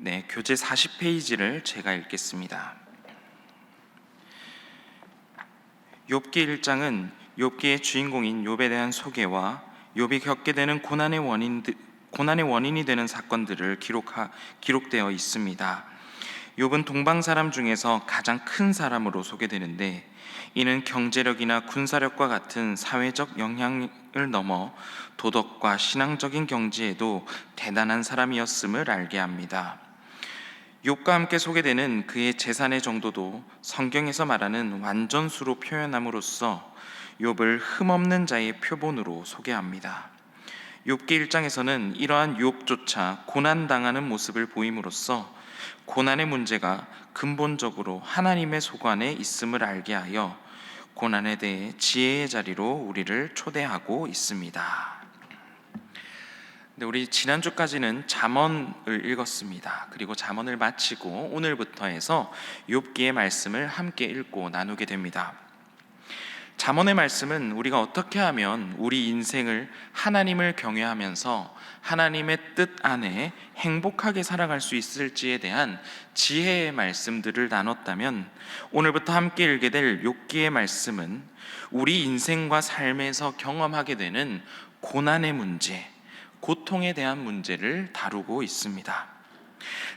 교재 40페이지를 제가 읽겠습니다. 욥기 1장은 욥기의 주인공인 욥에 대한 소개와 욥이 겪게 되는 고난의 원인이 되는 사건들을 기록되어 있습니다. 욥은 동방 사람 중에서 가장 큰 사람으로 소개되는데, 이는 경제력이나 군사력과 같은 사회적 영향을 넘어 도덕과 신앙적인 경지에도 대단한 사람이었음을 알게 합니다. 욥과 함께 소개되는 그의 재산의 정도도 성경에서 말하는 완전수로 표현함으로써 욥을 흠없는 자의 표본으로 소개합니다. 욥기 1장에서는 이러한 욥조차 고난당하는 모습을 보임으로써 고난의 문제가 근본적으로 하나님의 소관에 있음을 알게 하여 고난에 대해 지혜의 자리로 우리를 초대하고 있습니다. 우리 지난주까지는 잠언을 읽었습니다. 그리고 잠언을 마치고 오늘부터 해서 욥기의 말씀을 함께 읽고 나누게 됩니다. 잠언의 말씀은 우리가 어떻게 하면 우리 인생을 하나님을 경외하면서 하나님의 뜻 안에 행복하게 살아갈 수 있을지에 대한 지혜의 말씀들을 나눴다면, 오늘부터 함께 읽게 될 욥기의 말씀은 우리 인생과 삶에서 경험하게 되는 고난의 문제, 고통에 대한 문제를 다루고 있습니다.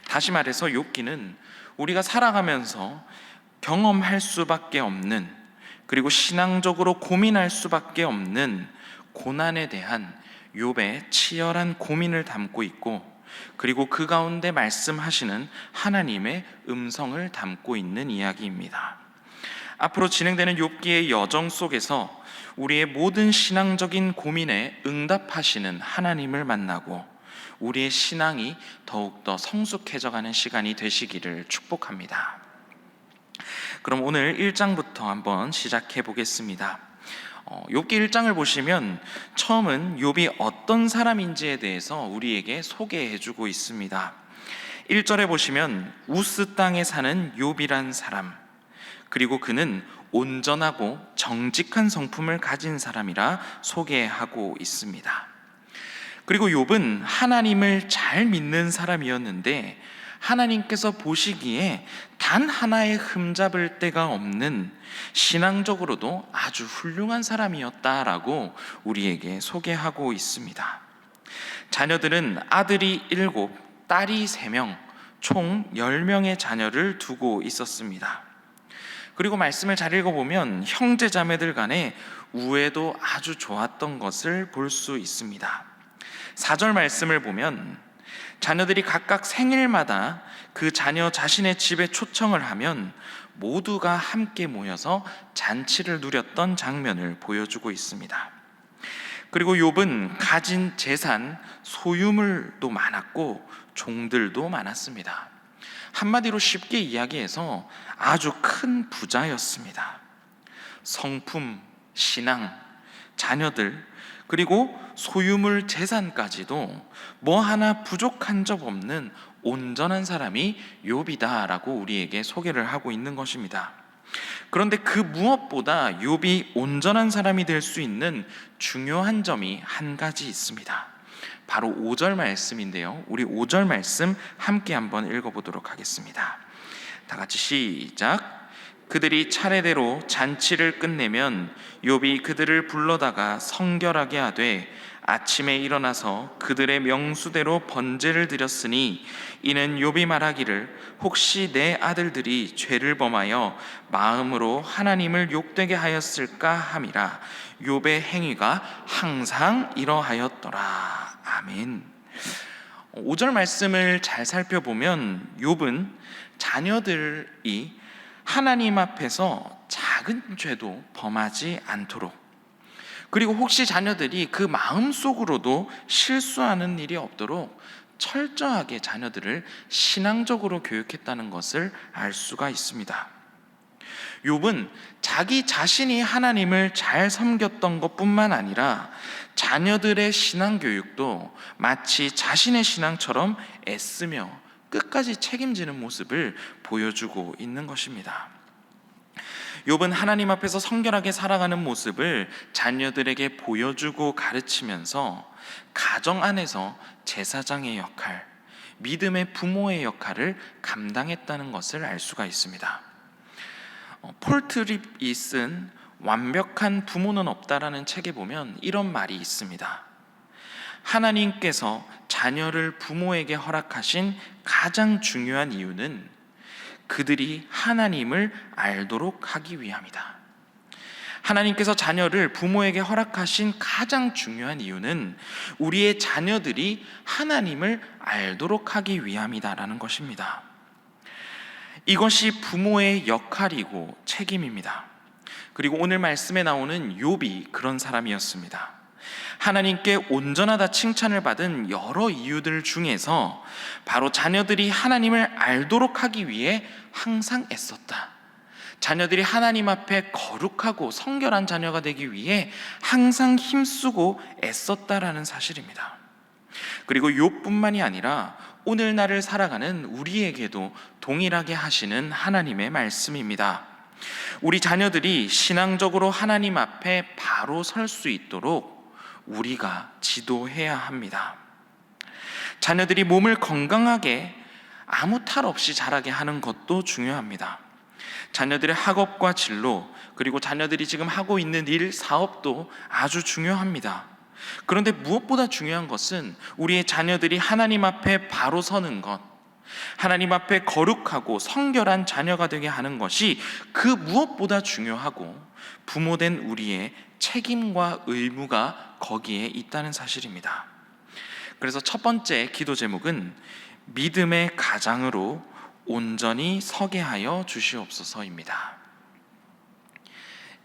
다시 말해서 욥기는 우리가 살아가면서 경험할 수밖에 없는, 그리고 신앙적으로 고민할 수밖에 없는 고난에 대한 욥의 치열한 고민을 담고 있고, 그리고 그 가운데 말씀하시는 하나님의 음성을 담고 있는 이야기입니다. 앞으로 진행되는 욥기의 여정 속에서 우리의 모든 신앙적인 고민에 응답하시는 하나님을 만나고 우리의 신앙이 더욱더 성숙해져가는 시간이 되시기를 축복합니다. 그럼 오늘 1장부터 한번 시작해 보겠습니다. 욥기 1장을 보시면 처음은 욥이 어떤 사람인지에 대해서 우리에게 소개해 주고 있습니다. 1절에 보시면 우스 땅에 사는 욥이란 사람, 그리고 그는 온전하고 정직한 성품을 가진 사람이라 소개하고 있습니다. 그리고 욥은 하나님을 잘 믿는 사람이었는데, 하나님께서 보시기에 단 하나의 흠잡을 데가 없는, 신앙적으로도 아주 훌륭한 사람이었다라고 우리에게 소개하고 있습니다. 자녀들은 아들이 7, 딸이 3명, 총 10명의 자녀를 두고 있었습니다. 그리고 말씀을 잘 읽어보면 형제 자매들 간에 우애도 아주 좋았던 것을 볼 수 있습니다. 4절 말씀을 보면 자녀들이 각각 생일마다 그 자녀 자신의 집에 초청을 하면 모두가 함께 모여서 잔치를 누렸던 장면을 보여주고 있습니다. 그리고 욥은 가진 재산, 소유물도 많았고 종들도 많았습니다. 한마디로 쉽게 이야기해서 아주 큰 부자였습니다. 성품, 신앙, 자녀들, 그리고 소유물, 재산까지도 뭐 하나 부족한 적 없는 온전한 사람이 욥이다라고 우리에게 소개를 하고 있는 것입니다. 그런데 그 무엇보다 욥이 온전한 사람이 될 수 있는 중요한 점이 한 가지 있습니다. 바로 5절 말씀인데요, 우리 5절 말씀 함께 한번 읽어보도록 하겠습니다. 다 같이 시작. 그들이 차례대로 잔치를 끝내면 욥이 그들을 불러다가 성결하게 하되 아침에 일어나서 그들의 명수대로 번제를 드렸으니, 이는 욥이 말하기를 혹시 내 아들들이 죄를 범하여 마음으로 하나님을 욕되게 하였을까 함이라. 욥의 행위가 항상 이러하였더라. 아멘. 5절 말씀을 잘 살펴보면 욥은 자녀들이 하나님 앞에서 작은 죄도 범하지 않도록, 그리고 혹시 자녀들이 그 마음속으로도 실수하는 일이 없도록 철저하게 자녀들을 신앙적으로 교육했다는 것을 알 수가 있습니다. 욥은 자기 자신이 하나님을 잘 섬겼던 것뿐만 아니라 자녀들의 신앙 교육도 마치 자신의 신앙처럼 애쓰며 끝까지 책임지는 모습을 보여주고 있는 것입니다. 욥은 하나님 앞에서 성결하게 살아가는 모습을 자녀들에게 보여주고 가르치면서 가정 안에서 제사장의 역할, 믿음의 부모의 역할을 감당했다는 것을 알 수가 있습니다. 폴 트립이 쓴 완벽한 부모는 없다라는 책에 보면 이런 말이 있습니다. 하나님께서 자녀를 부모에게 허락하신 가장 중요한 이유는 그들이 하나님을 알도록 하기 위함이다. 하나님께서 자녀를 부모에게 허락하신 가장 중요한 이유는 우리의 자녀들이 하나님을 알도록 하기 위함이다라는 것입니다. 이것이 부모의 역할이고 책임입니다. 그리고 오늘 말씀에 나오는 욥이 그런 사람이었습니다. 하나님께 온전하다 칭찬을 받은 여러 이유들 중에서 바로 자녀들이 하나님을 알도록 하기 위해 항상 애썼다. 자녀들이 하나님 앞에 거룩하고 성결한 자녀가 되기 위해 항상 힘쓰고 애썼다라는 사실입니다. 그리고 욥뿐만이 아니라 오늘날을 살아가는 우리에게도 동일하게 하시는 하나님의 말씀입니다. 우리 자녀들이 신앙적으로 하나님 앞에 바로 설 수 있도록 우리가 지도해야 합니다. 자녀들이 몸을 건강하게 아무 탈 없이 자라게 하는 것도 중요합니다. 자녀들의 학업과 진로, 그리고 자녀들이 지금 하고 있는 일, 사업도 아주 중요합니다. 그런데 무엇보다 중요한 것은 우리의 자녀들이 하나님 앞에 바로 서는 것, 하나님 앞에 거룩하고 성결한 자녀가 되게 하는 것이 그 무엇보다 중요하고 부모된 우리의 책임과 의무가 거기에 있다는 사실입니다. 그래서 첫 번째 기도 제목은 믿음의 가장으로 온전히 서게 하여 주시옵소서입니다.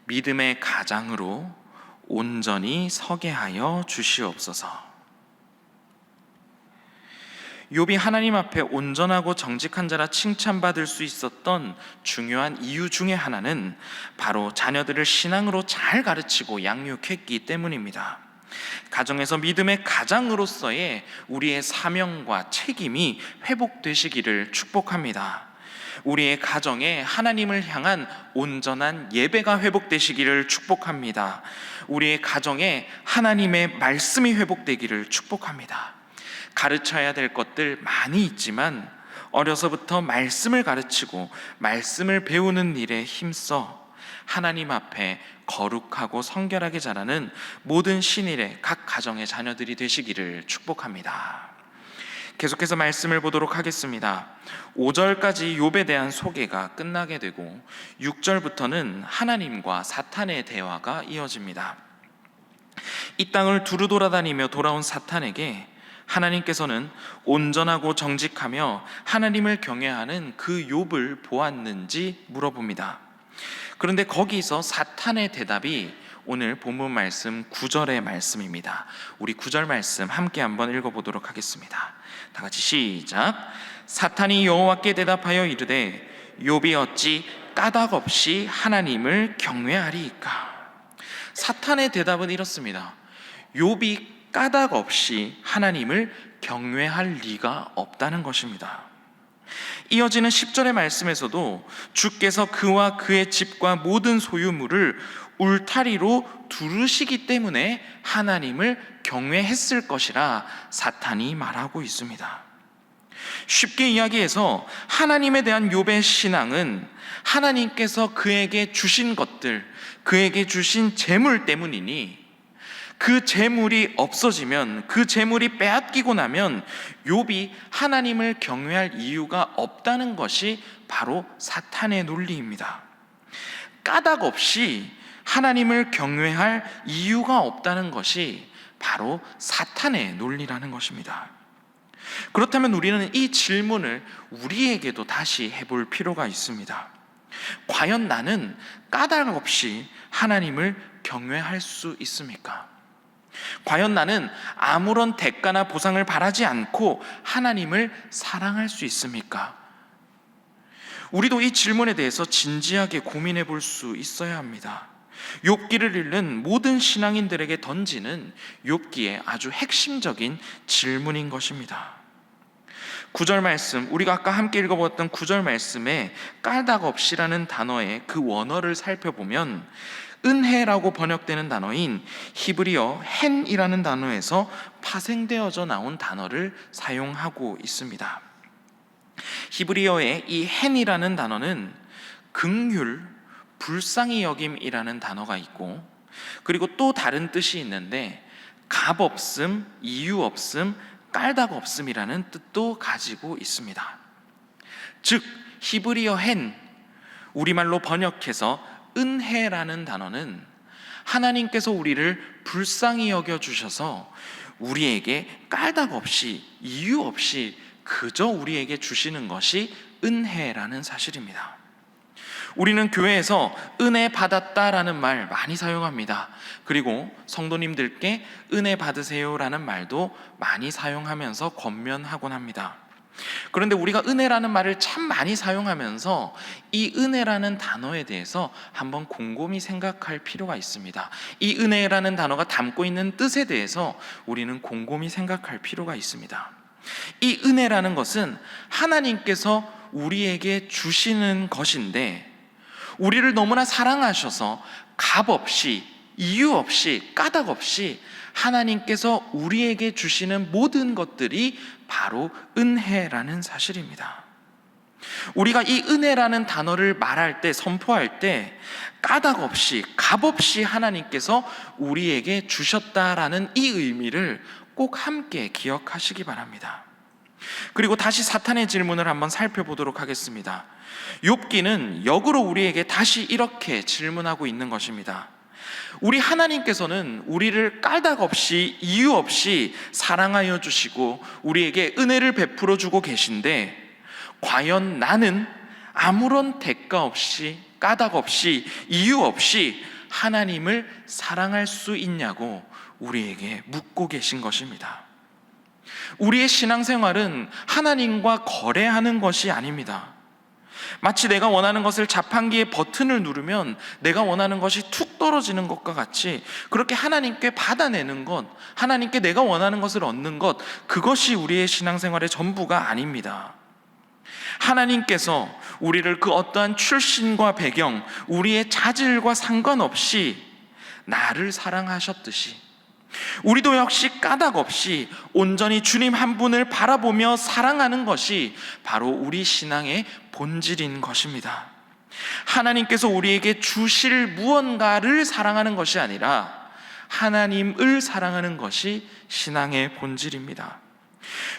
믿음의 가장으로 온전히 서게 하여 주시옵소서. 욥이 하나님 앞에 온전하고 정직한 자라 칭찬받을 수 있었던 중요한 이유 중에 하나는 바로 자녀들을 신앙으로 잘 가르치고 양육했기 때문입니다. 가정에서 믿음의 가장으로서의 우리의 사명과 책임이 회복되시기를 축복합니다. 우리의 가정에 하나님을 향한 온전한 예배가 회복되시기를 축복합니다. 우리의 가정에 하나님의 말씀이 회복되기를 축복합니다. 가르쳐야 될 것들 많이 있지만 어려서부터 말씀을 가르치고 말씀을 배우는 일에 힘써 하나님 앞에 거룩하고 성결하게 자라는 모든 신일의 각 가정의 자녀들이 되시기를 축복합니다. 계속해서 말씀을 보도록 하겠습니다. 5절까지 욥에 대한 소개가 끝나게 되고 6절부터는 하나님과 사탄의 대화가 이어집니다. 이 땅을 두루 돌아다니며 돌아온 사탄에게 하나님께서는 온전하고 정직하며 하나님을 경외하는 그 욥을 보았는지 물어봅니다. 그런데 거기서 사탄의 대답이 오늘 본문 말씀 9절의 말씀입니다. 우리 9절 말씀 함께 한번 읽어보도록 하겠습니다. 다 같이 시작. 사탄이 여호와께 대답하여 이르되 욥이 어찌 까닭 없이 하나님을 경외하리이까. 사탄의 대답은 이렇습니다. 욥이 까닭 없이 하나님을 경외할 리가 없다는 것입니다. 이어지는 10절의 말씀에서도 주께서 그와 그의 집과 모든 소유물을 울타리로 두르시기 때문에 하나님을 경외했을 것이라 사탄이 말하고 있습니다. 쉽게 이야기해서 하나님에 대한 욥의 신앙은 하나님께서 그에게 주신 것들, 그에게 주신 재물 때문이니 그 재물이 없어지면, 그 재물이 빼앗기고 나면 욥이 하나님을 경외할 이유가 없다는 것이 바로 사탄의 논리입니다. 까닭 없이 하나님을 경외할 이유가 없다는 것이 바로 사탄의 논리라는 것입니다. 그렇다면 우리는 이 질문을 우리에게도 다시 해볼 필요가 있습니다. 과연 나는 까닭 없이 하나님을 경외할 수 있습니까? 과연 나는 아무런 대가나 보상을 바라지 않고 하나님을 사랑할 수 있습니까? 우리도 이 질문에 대해서 진지하게 고민해 볼 수 있어야 합니다. 욥기를 읽는 모든 신앙인들에게 던지는 욥기의 아주 핵심적인 질문인 것입니다. 9절 말씀, 우리가 아까 함께 읽어보았던 9절 말씀에 까닭 없이라는 단어의 그 원어를 살펴보면 은혜라고 번역되는 단어인 히브리어 헨이라는 단어에서 파생되어져 나온 단어를 사용하고 있습니다. 히브리어의 이 헨이라는 단어는 긍휼, 불쌍히 여김이라는 단어가 있고, 그리고 또 다른 뜻이 있는데 값없음, 이유 없음, 까닭 없음이라는 뜻도 가지고 있습니다. 즉 히브리어 헨, 우리말로 번역해서 은혜라는 단어는 하나님께서 우리를 불쌍히 여겨주셔서 우리에게 까닭 없이, 이유 없이 그저 우리에게 주시는 것이 은혜라는 사실입니다. 우리는 교회에서 은혜 받았다라는 말 많이 사용합니다. 그리고 성도님들께 은혜 받으세요라는 말도 많이 사용하면서 권면하곤 합니다. 그런데 우리가 은혜라는 말을 참 많이 사용하면서 이 은혜라는 단어에 대해서 한번 곰곰이 생각할 필요가 있습니다. 이 은혜라는 단어가 담고 있는 뜻에 대해서 우리는 곰곰이 생각할 필요가 있습니다. 이 은혜라는 것은 하나님께서 우리에게 주시는 것인데, 우리를 너무나 사랑하셔서 값 없이, 이유 없이, 까닭 없이 하나님께서 우리에게 주시는 모든 것들이 바로 은혜라는 사실입니다. 우리가 이 은혜라는 단어를 말할 때, 선포할 때 까닭 없이, 값 없이 하나님께서 우리에게 주셨다라는 이 의미를 꼭 함께 기억하시기 바랍니다. 그리고 다시 사탄의 질문을 한번 살펴보도록 하겠습니다. 욥기는 역으로 우리에게 다시 이렇게 질문하고 있는 것입니다. 우리 하나님께서는 우리를 까닭 없이, 이유 없이 사랑하여 주시고 우리에게 은혜를 베풀어 주고 계신데, 과연 나는 아무런 대가 없이, 까닭 없이, 이유 없이 하나님을 사랑할 수 있냐고 우리에게 묻고 계신 것입니다. 우리의 신앙생활은 하나님과 거래하는 것이 아닙니다. 마치 내가 원하는 것을 자판기에 버튼을 누르면 내가 원하는 것이 툭 떨어지는 것과 같이, 그렇게 하나님께 받아내는 것, 하나님께 내가 원하는 것을 얻는 것, 그것이 우리의 신앙생활의 전부가 아닙니다. 하나님께서 우리를 그 어떠한 출신과 배경, 우리의 자질과 상관없이 나를 사랑하셨듯이 우리도 역시 까닭 없이 온전히 주님 한 분을 바라보며 사랑하는 것이 바로 우리 신앙의 본질인 것입니다. 하나님께서 우리에게 주실 무언가를 사랑하는 것이 아니라 하나님을 사랑하는 것이 신앙의 본질입니다.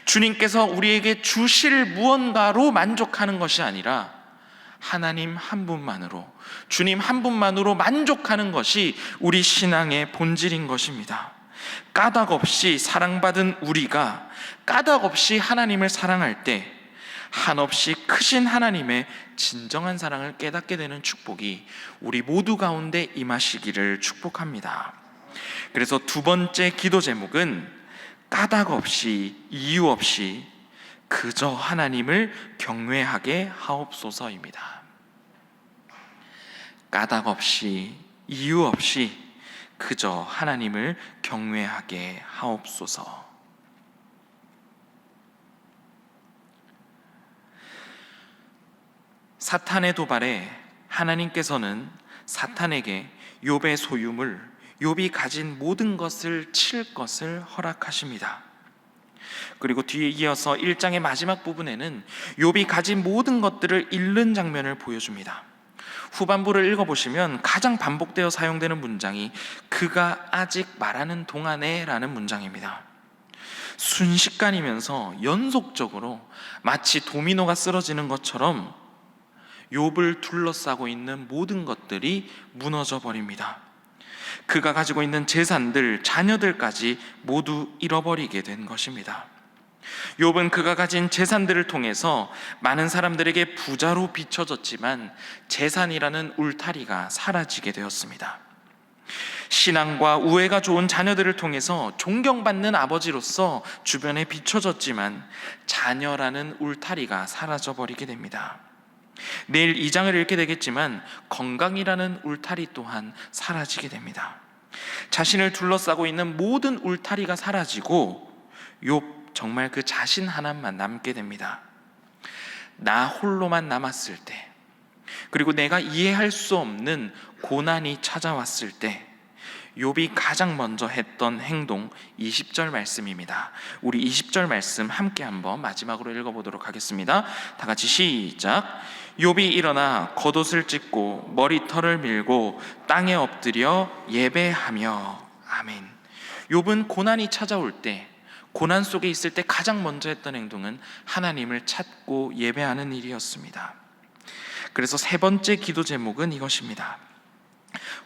주님께서 우리에게 주실 무언가로 만족하는 것이 아니라 하나님 한 분만으로, 주님 한 분만으로 만족하는 것이 우리 신앙의 본질인 것입니다. 까닭 없이 사랑받은 우리가 까닭 없이 하나님을 사랑할 때 한없이 크신 하나님의 진정한 사랑을 깨닫게 되는 축복이 우리 모두 가운데 임하시기를 축복합니다. 그래서 두 번째 기도 제목은 까닭 없이, 이유 없이 그저 하나님을 경외하게 하옵소서입니다. 까닭 없이, 이유 없이 그저 하나님을 경외하게 하옵소서. 사탄의 도발에 하나님께서는 사탄에게 욥의 소유물, 욥이 가진 모든 것을 칠 것을 허락하십니다. 그리고 뒤에 이어서 1장의 마지막 부분에는 욥이 가진 모든 것들을 잃는 장면을 보여줍니다. 후반부를 읽어보시면 가장 반복되어 사용되는 문장이 그가 아직 말하는 동안에 라는 문장입니다. 순식간이면서 연속적으로 마치 도미노가 쓰러지는 것처럼 욥을 둘러싸고 있는 모든 것들이 무너져 버립니다. 그가 가지고 있는 재산들, 자녀들까지 모두 잃어버리게 된 것입니다. 욥은 그가 가진 재산들을 통해서 많은 사람들에게 부자로 비춰졌지만 재산이라는 울타리가 사라지게 되었습니다. 신앙과 우애가 좋은 자녀들을 통해서 존경받는 아버지로서 주변에 비춰졌지만 자녀라는 울타리가 사라져버리게 됩니다. 내일 2장을 읽게 되겠지만 건강이라는 울타리 또한 사라지게 됩니다. 자신을 둘러싸고 있는 모든 울타리가 사라지고 욥 정말 그 자신 하나만 남게 됩니다. 나 홀로만 남았을 때, 그리고 내가 이해할 수 없는 고난이 찾아왔을 때 욥이 가장 먼저 했던 행동 20절 말씀입니다. 우리 20절 말씀 함께 한번 마지막으로 읽어보도록 하겠습니다. 다 같이 시작. 욥이 일어나 겉옷을 찢고 머리털을 밀고 땅에 엎드려 예배하며. 아멘. 욥은 고난이 찾아올 때, 고난 속에 있을 때 가장 먼저 했던 행동은 하나님을 찾고 예배하는 일이었습니다. 그래서 세 번째 기도 제목은 이것입니다.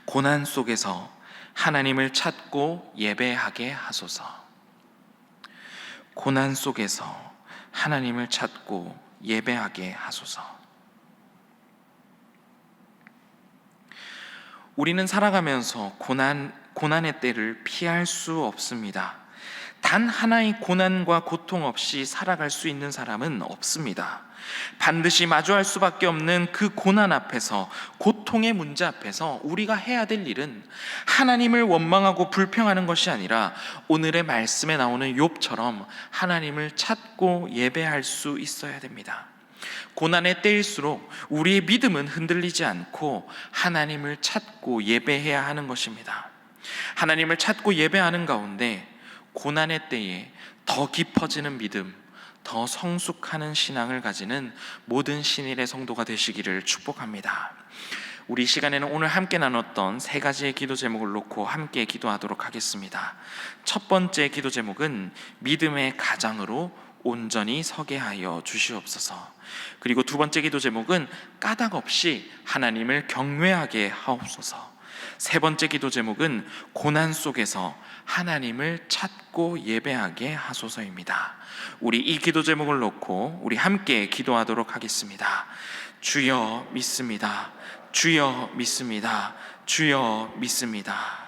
고난 속에서 하나님을 찾고 예배하게 하소서. 고난 속에서 하나님을 찾고 예배하게 하소서. 우리는 살아가면서 고난의 때를 피할 수 없습니다. 단 하나의 고난과 고통 없이 살아갈 수 있는 사람은 없습니다. 반드시 마주할 수밖에 없는 그 고난 앞에서, 고통의 문제 앞에서 우리가 해야 될 일은 하나님을 원망하고 불평하는 것이 아니라 오늘의 말씀에 나오는 욥처럼 하나님을 찾고 예배할 수 있어야 됩니다. 고난의 때일수록 우리의 믿음은 흔들리지 않고 하나님을 찾고 예배해야 하는 것입니다. 하나님을 찾고 예배하는 가운데 고난의 때에 더 깊어지는 믿음, 더 성숙하는 신앙을 가지는 모든 신일의 성도가 되시기를 축복합니다. 우리 시간에는 오늘 함께 나눴던 세 가지의 기도 제목을 놓고 함께 기도하도록 하겠습니다. 첫 번째 기도 제목은 믿음의 가장으로 온전히 서게 하여 주시옵소서. 그리고 두 번째 기도 제목은 까닭 없이 하나님을 경외하게 하옵소서. 세 번째 기도 제목은 고난 속에서 하나님을 찾고 예배하게 하소서입니다. 우리 이 기도 제목을 놓고 우리 함께 기도하도록 하겠습니다. 주여 믿습니다. 주여 믿습니다. 주여 믿습니다.